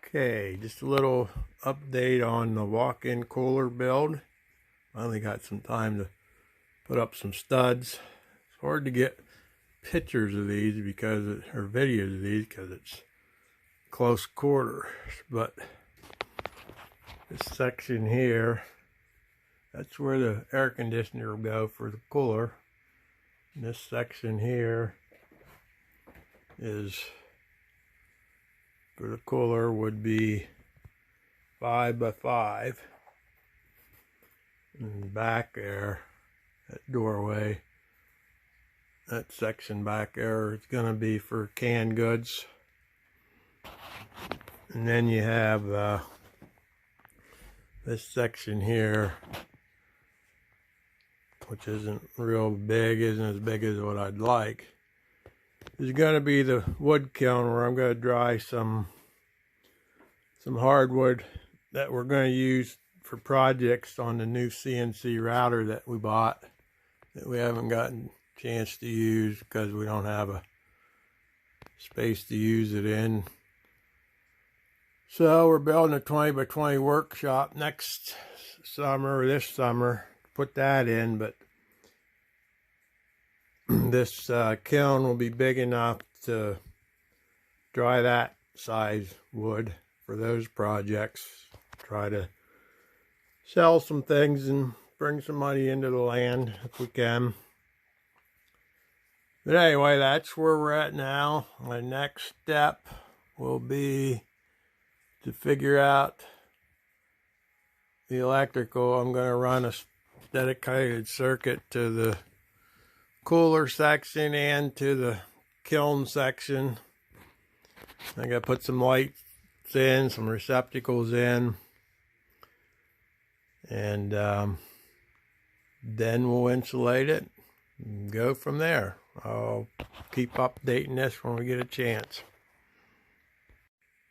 Okay, just a little update on the walk-in cooler build. Finally got some time to put up some studs. It's hard to get pictures of these or videos of these because it's close quarters. But this section here, that's where the air conditioner will go for the cooler. And this section here is for the cooler would be 5 by 5. And back there, that doorway, that section back there is going to be for canned goods. And then you have this section here, which isn't real big, isn't as big as what I'd like. Is going to be the wood kiln where I'm going to dry some hardwood that we're going to use for projects on the new CNC router that we bought that we haven't gotten a chance to use because we don't have a space to use it in. So we're building a 20 by 20 workshop next summer, or this summer, to put that in, but this kiln will be big enough to dry that size wood for those projects. Try to sell some things and bring some money into the land if we can. But anyway, that's where we're at now. My next step will be to figure out the electrical. I'm going to run a dedicated circuit to the cooler section and to the kiln section. I got to put some lights in, some receptacles in, and then we'll insulate it and go from there. I'll keep updating this when we get a chance.